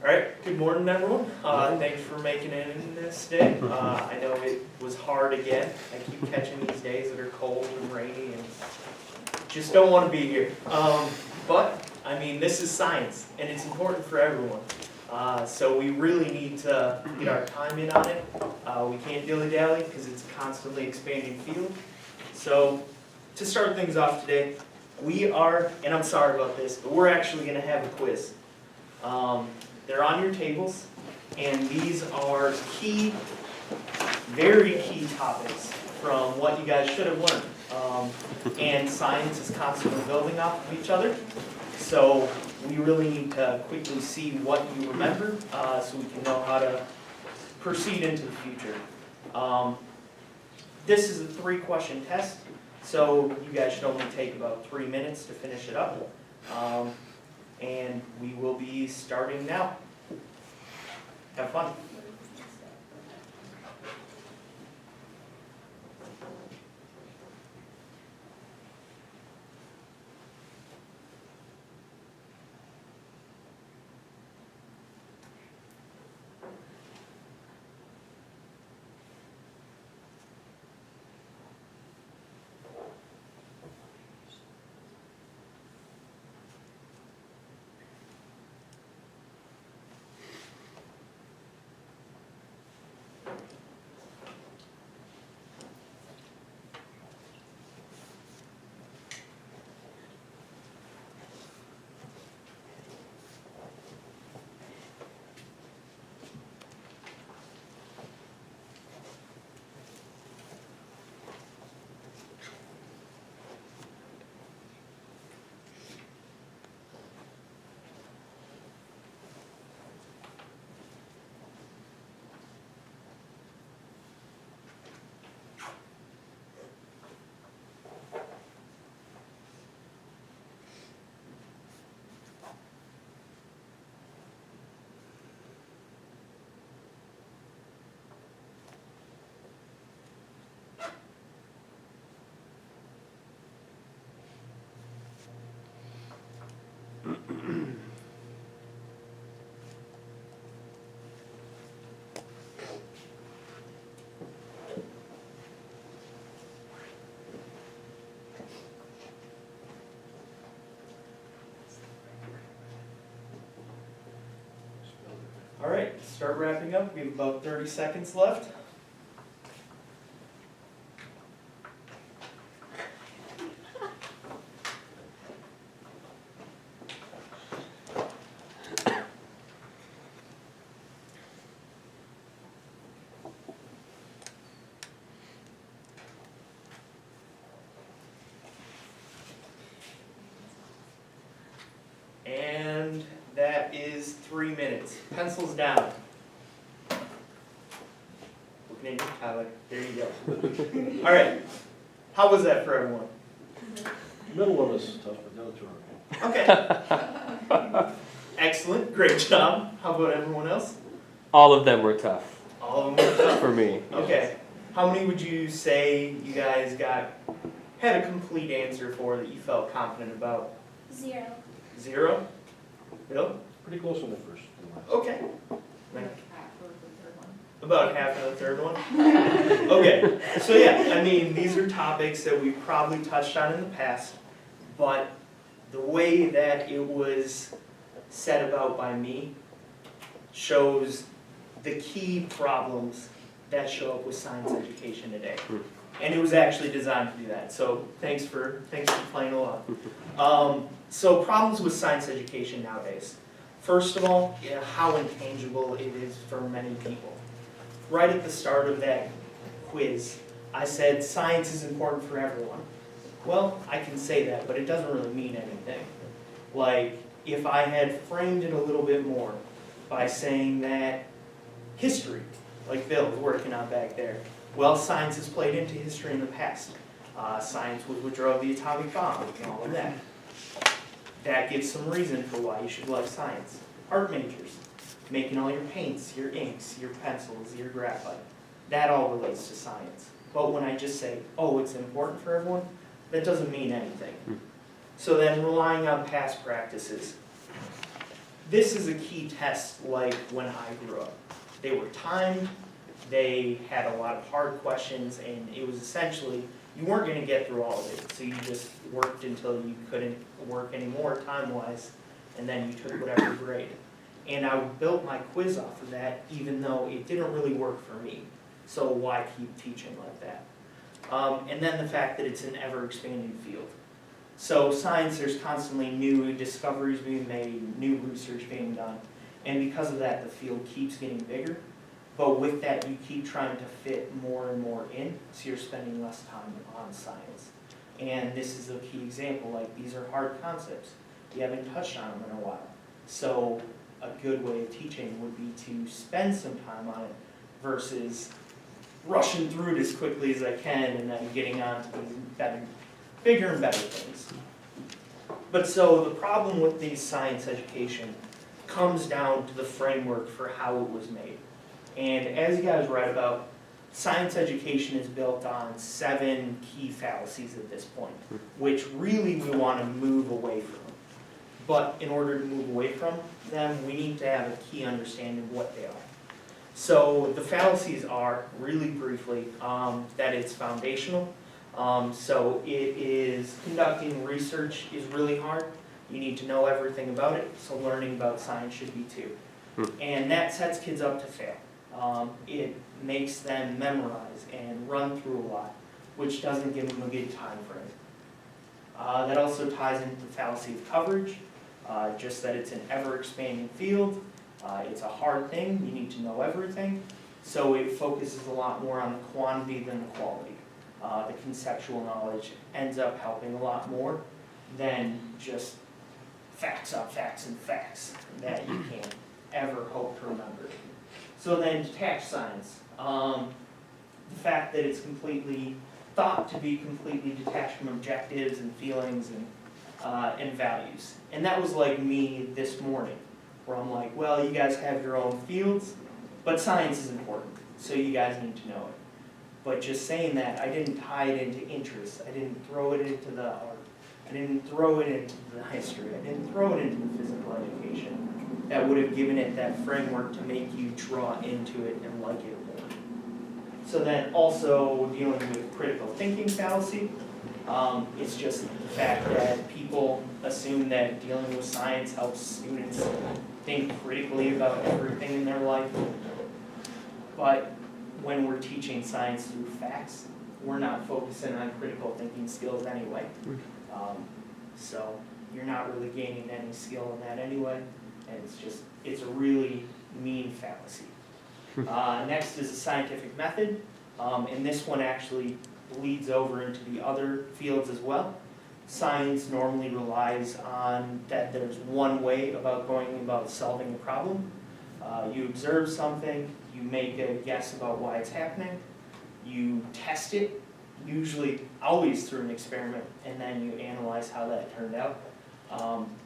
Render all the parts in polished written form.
All right, good morning, everyone. Thanks for making it in this day. I know it was hard again. I keep catching these days that are cold and rainy and just don't want to be here. But, I mean, this is science, and it's important for everyone. So we really need to get our time in on it. We can't dilly-dally because it's a constantly expanding field. So, to start things off today, we are, and I'm sorry about this, but we're actually going to have a quiz. They're on your tables, and these are key, very key topics from what you guys should have learned. And science is constantly building off of each other, so we really need to quickly see what you remember so we can know how to proceed into the future. This is a 3-question test, so you guys should only take about 3 minutes to finish it up. And we will be starting now. Have fun. All right, start wrapping up. We have about 30 seconds left. And that is 3 minutes. Pencils down. Looking at you, Tyler. There you go. All right. How was that for everyone? Middle one was tough, but the other two are okay. Okay. Excellent. Great job. How about everyone else? All of them were tough All of them were tough. for me. Okay. How many would you say you guys had a complete answer for that you felt confident about? 0. 0? Bill? Pretty close on the first and last. Okay. About half of the third one? Okay, so yeah, I mean, these are topics that we've probably touched on in the past, but the way that it was set about by me shows the key problems that show up with science education today. And it was actually designed to do that, so thanks for playing along. So problems with science education nowadays. First of all, how intangible it is for many people. Right at the start of that quiz, I said science is important for everyone. Well, I can say that, but it doesn't really mean anything. Like, if I had framed it a little bit more by saying that history, like Bill was working on back there, well, science has played into history in the past. Science was what drove the atomic bomb and all of that. That gives some reason for why you should love science. Art majors, making all your paints, your inks, your pencils, your graphite. That all relates to science. But when I just say, oh, it's important for everyone, that doesn't mean anything. So then relying on past practices. this is a key test like when I grew up. They were timed, they had a lot of hard questions, and it was essentially, you weren't gonna get through all of it, so you just worked until you couldn't work anymore time-wise, and then you took whatever grade. And I built my quiz off of that, even though it didn't really work for me. So why keep teaching like that? And then the fact that it's an ever-expanding field. So science, there's constantly new discoveries being made, new research being done, and because of that, the field keeps getting bigger. But with that, you keep trying to fit more and more in, so you're spending less time on science. And this is a key example, like these are hard concepts. You haven't touched on them in a while. So a good way of teaching would be to spend some time on it versus rushing through it as quickly as I can and then getting on to these better, bigger and better things. But so the problem with these science education comes down to the framework for how it was made. And as you guys read about, science education is built on 7 key fallacies at this point, which really we want to move away from. But in order to move away from them, we need to have a key understanding of what they are. So the fallacies are, really briefly, that it's foundational. So it is, conducting research is really hard. You need to know everything about it, so learning about science should be too. And that sets kids up to fail. It makes them memorize and run through a lot, which doesn't give them a good time frame. That also ties into the fallacy of coverage, just that it's an ever-expanding field. It's a hard thing, you need to know everything, so it focuses a lot more on the quantity than the quality. The conceptual knowledge ends up helping a lot more than just facts on facts and facts that you can't ever hope to remember. So then detached science, the fact that it's completely thought to be completely detached from objectives and feelings and values. And that was like me this morning, where I'm like, well, you guys have your own fields, but science is important, so you guys need to know it. But just saying that, I didn't tie it into interests. I didn't throw it into the art. I didn't throw it into the history. I didn't throw it into the physical education. That would have given it that framework to make you draw into it and like it more. So then also dealing with critical thinking fallacy. It's just the fact that people assume that dealing with science helps students think critically about everything in their life. But when we're teaching science through facts, we're not focusing on critical thinking skills anyway. So you're not really gaining any skill in that anyway, and it's a really mean fallacy. Next is the scientific method, and this one actually bleeds over into the other fields as well. Science normally relies on that there's one way about going about solving a problem. You observe something, you make a guess about why it's happening, you test it, usually always through an experiment, and then you analyze how that turned out.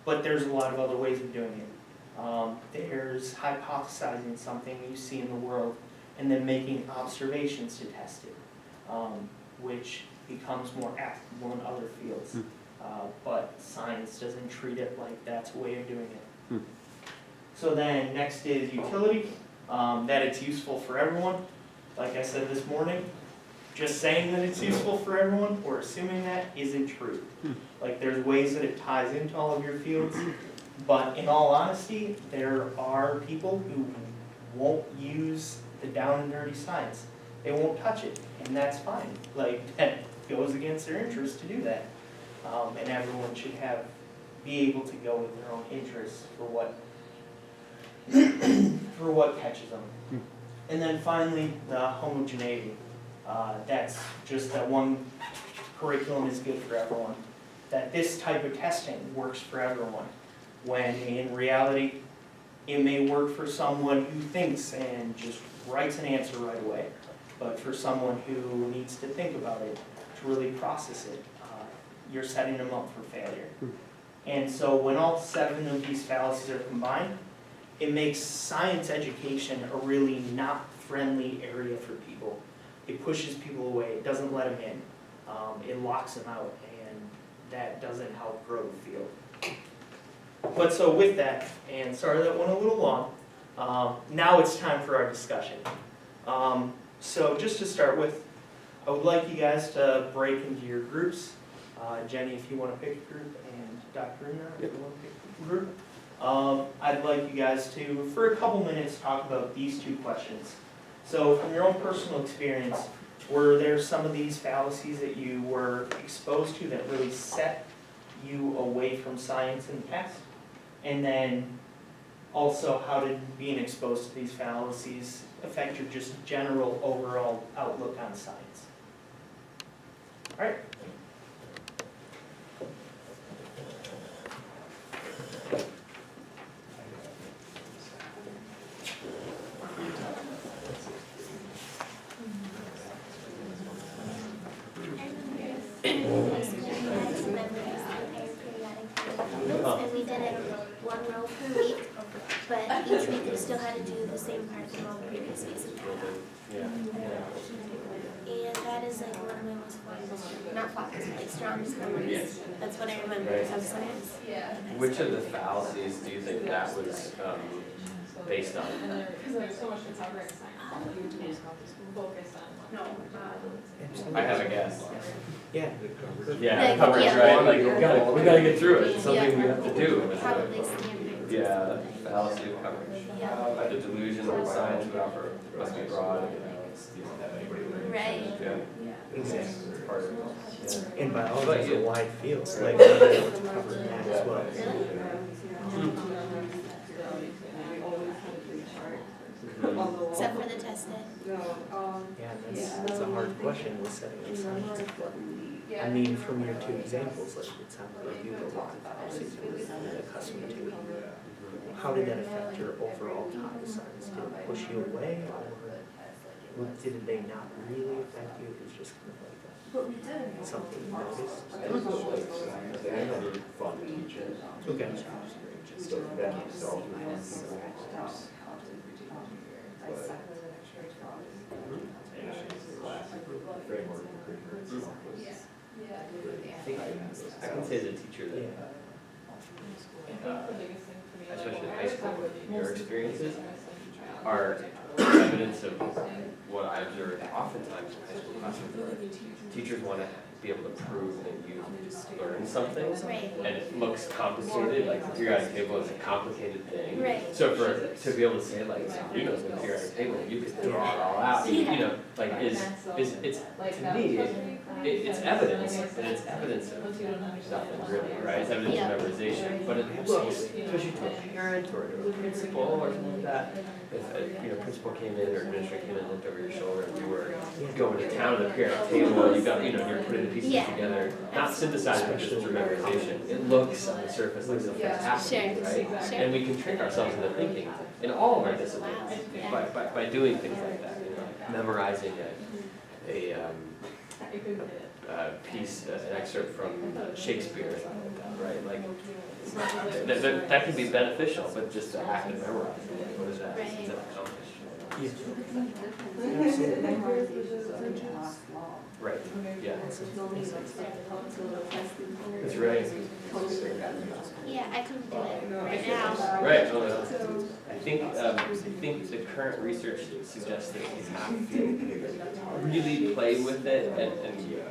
But there's a lot of other ways of doing it. There's hypothesizing something you see in the world and then making observations to test it, which becomes more applicable in other fields. But science doesn't treat it like that's a way of doing it. So then next is utility, that it's useful for everyone. Like I said this morning, just saying that it's useful for everyone or assuming that isn't true. Like there's ways that it ties into all of your fields, but in all honesty, there are people who won't use the down and dirty science. They won't touch it, and that's fine. Like that goes against their interest to do that. And everyone should be able to go with their own interests for what catches them. And then finally, the homogeneity. That's just that one curriculum is good for everyone. That this type of testing works for everyone, when in reality, it may work for someone who thinks and just writes an answer right away. But for someone who needs to think about it, to really process it, you're setting them up for failure. And so when all 7 of these fallacies are combined, it makes science education a really not friendly area for people. It pushes people away, it doesn't let them in, it locks them out, and that doesn't help grow the field. But so with that, and sorry that went a little long, now it's time for our discussion. So just to start with, I would like you guys to break into your groups. Jenny, if you want to pick a group, and Dr. Una, if you want to pick a group. I'd like you guys to, for a couple minutes, talk about these two questions. So from your own personal experience, were there some of these fallacies that you were exposed to that really set you away from science in the past? And then also, how did being exposed to these fallacies affect your just general overall outlook on science? All right. And we did it one row per week, but each week we still had to do the same part from all the previous weeks we had on. And that is like one of my most like strongest memories. That's what I remember of science. Which of the fallacies do you think that was based on? I have a guess. Yeah. Yeah, Like, coverage, yeah. right? Like, we gotta get through it. It's something we have to do. Probably standards. Yeah, fallacy of coverage. Yeah. The delusion that science would offer must be broad. Right. Yeah. Exactly. It's part of it. And biology is a wide field, so like, we're able to cover that as well. Except for the testing. Yeah, that's a hard question with setting up science. I mean, from your two examples, like, it sounded like you were a lot of fallacies you were accustomed to. How did that affect your overall thought of science? Did it push you away, or did they not really affect you? It was just kind of like something you noticed? I had a fun teacher. Okay. So that himself. I can say as a teacher that, especially in high school, your experiences are evidence of what I observed oftentimes in high school classrooms, where teachers want to be able to prove that you learned something, Right. and it looks complicated, like the periodic table is a complicated thing. Right. So to be able to say, like, you know the periodic table, you could draw it all out, you know, like, it's, to me, it's evidence, and it's evidence of nothing really, right? It's evidence of memorization, but it looks, especially to a parent or to a principal or something like that, if a principal came in or administrator came in and looked over your shoulder and you were going to town at the periodic table, you got, you're putting the pieces together, not synthesizing it just through memorization. It looks on the surface like something's happening, right? Sure. And we can trick ourselves into thinking in all of our disciplines by doing things like that, memorizing a piece, an excerpt from Shakespeare, or something like that, right? Like, that can be beneficial, but just the act of memorizing, what is that? Does that accomplish? Right, yeah. That's right. Yeah, I couldn't do it right now. Right, oh, no. I think the current research suggests that you have to really play with it and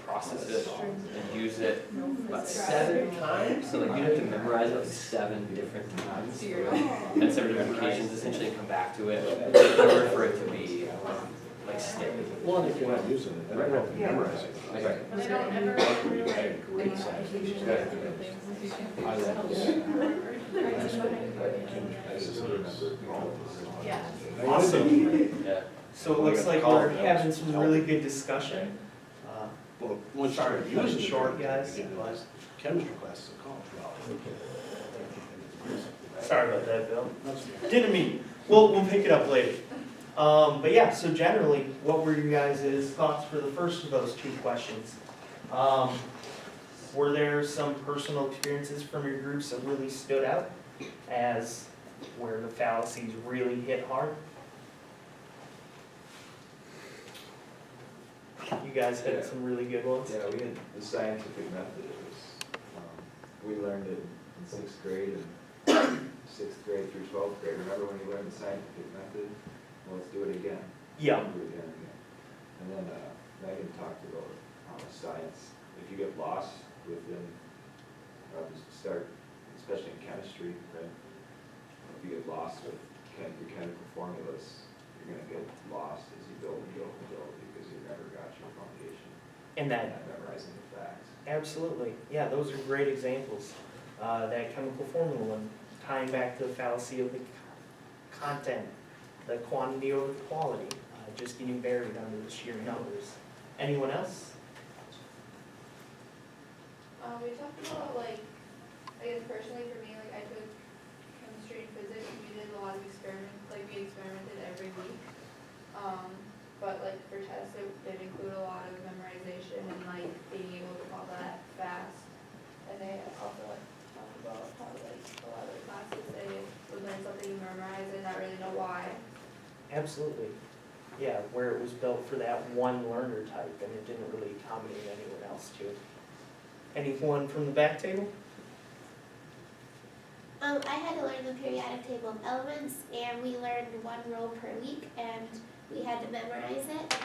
process it and use it about 7 times. So like you have to memorize it like 7 different times and 7 different occasions essentially and come back to it in order for it to be like stick. Well, and if you're not using it, then I don't memorize it. Right. I had great science teachers. I Awesome. Yeah. So it looks like we're having some really good discussion. Well, once you Sorry, start cut it using it, short, guys. chemistry classes at college, well. Sorry about that, Bill. That's okay. Didn't mean, we'll pick it up later. But yeah, so generally, what were you guys' thoughts for the first of those 2 questions? Were there some personal experiences from your groups that really stood out as where the fallacies really hit hard? You guys had some really good ones. Yeah, we had the scientific method. It was, we learned it in sixth grade and sixth grade through 12th grade. Remember when you learned the scientific method? Well, let's do it again. Yeah. Do it again and again. And then Megan talked about science. If you get lost within, just start, especially in chemistry, right? If you get lost with your chemical formulas, you're going to get lost as you build and build and build because you've never got your foundation. And that, Not memorizing the facts. absolutely, yeah, those are great examples. That chemical formula and tying back to the fallacy of the content, the quantity over the quality, just getting buried under the sheer numbers. Anyone else? We talked about, like, I guess personally for me, like, I took chemistry and physics, and we did a lot of experiments, like, we experimented every week. But, like, for tests, it did include a lot of memorization and, like, being able to follow that fast. And they also, like, talked about how, like, a lot of the classes, they would learn something you memorize and not really know why. Absolutely. Yeah, where it was built for that one learner type and it didn't really accommodate anyone else to it. Anyone from the back table? I had to learn the periodic table of elements, and we learned one row per week, and we had to memorize it.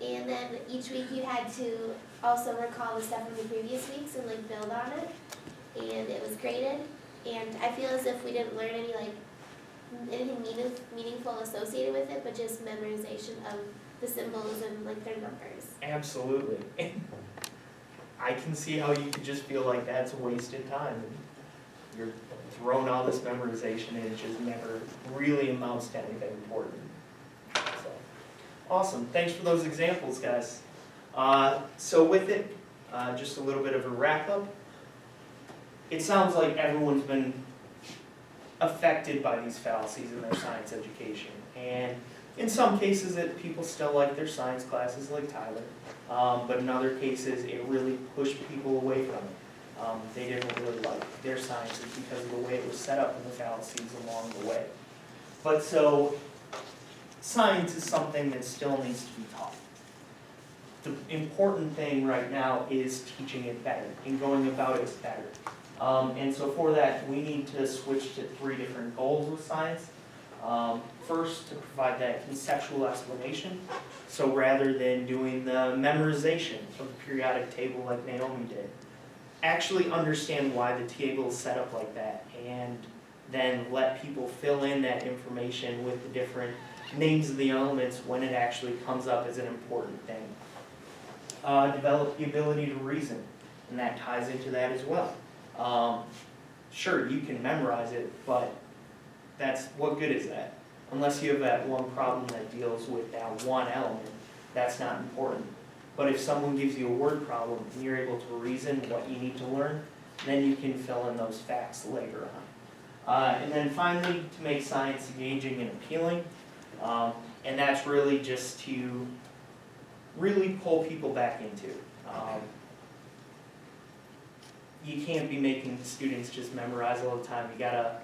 And then each week you had to also recall the stuff from the previous weeks and like build on it. And it was graded. And I feel as if we didn't learn anything meaningful associated with it, but just memorization of the symbols and like their numbers. Absolutely. I can see how you could just feel like that's a wasted time. You're throwing all this memorization and it just never really amounts to anything important. So, awesome. Thanks for those examples, guys. So with it, just a little bit of a wrap up. It sounds like everyone's been affected by these fallacies in their science education. And in some cases, people still like their science classes, like Tyler. But in other cases, it really pushed people away from it. They didn't really like their sciences because of the way it was set up and the fallacies along the way. But so, science is something that still needs to be taught. The important thing right now is teaching it better and going about it better. And so for that, we need to switch to 3 different goals with science. First, to provide that conceptual explanation. So rather than doing the memorization of the periodic table like Naomi did, actually understand why the table is set up like that, and then let people fill in that information with the different names of the elements when it actually comes up as an important thing. Develop the ability to reason, and that ties into that as well. Sure, you can memorize it, but what good is that? Unless you have that one problem that deals with that one element, that's not important. But if someone gives you a word problem and you're able to reason what you need to learn, then you can fill in those facts later on. And then finally, to make science engaging and appealing, and that's really just to really pull people back into. You can't be making students just memorize all the time. You gotta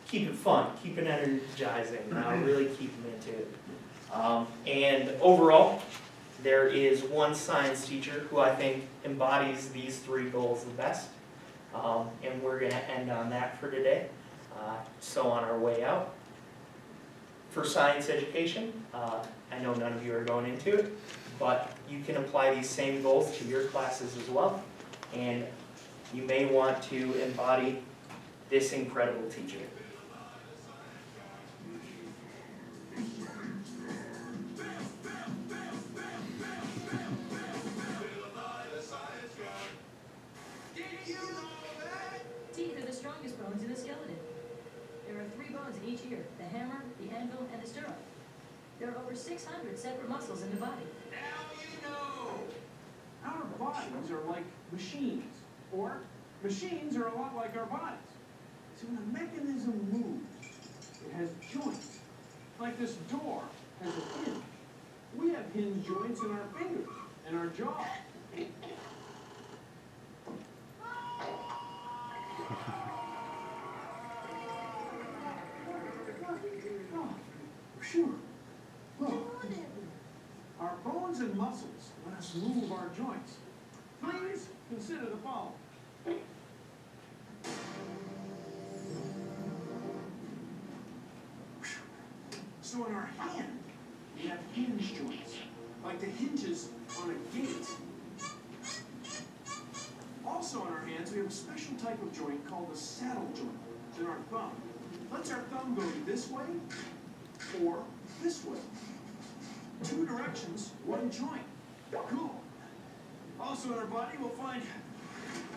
keep it fun, keep it energizing, really keep them into it. And overall, there is one science teacher who I think embodies these 3 goals the best. And we're gonna end on that for today. So on our way out, for science education, I know none of you are going into it, but you can apply these same goals to your classes as well. And you may want to embody this incredible teacher. Teeth are the strongest bones in the skeleton. There are 3 bones in each ear: the hammer, the anvil, and the stirrup. There are over 600 separate muscles in the body. Now you know! Our bodies are like machines, or machines are a lot like our bodies. So when a mechanism moves, it has joints. Like this door has a hinge. We have hinge joints in our fingers and our jaw. Oh, sure. Look. Our bones and muscles let us move our joints. Please consider the following. So in our hand, we have hinge joints, like the hinges on a gate. Also on our hands, we have a special type of joint called the saddle joint in our thumb. Lets our thumb go this way or this way. 2 directions, 1 joint. Cool. Also in our body, we'll find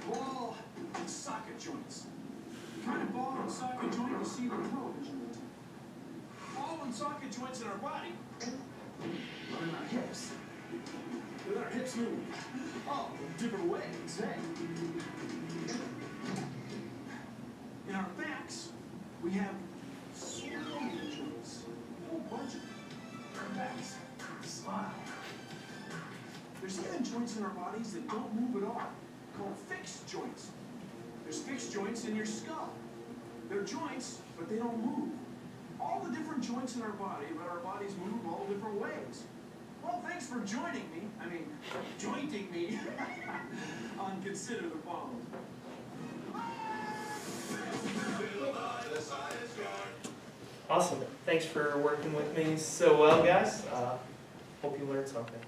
ball and socket joints. The kind of ball and socket joint you see on television. Ball and socket joints in our body are in our hips. With our hips move. Oh, different ways, hey? In our backs, we have swirling joints. A whole bunch of them. Our backs. Smile. There's even joints in our bodies that don't move at all, called fixed joints. There's fixed joints in your skull. They're joints, but they don't move. All the different joints in our body let our bodies move all different ways. Well, thanks for joining me, jointing me on Consider the Following. Awesome. Thanks for working with me so well, guys. Hope you learned something.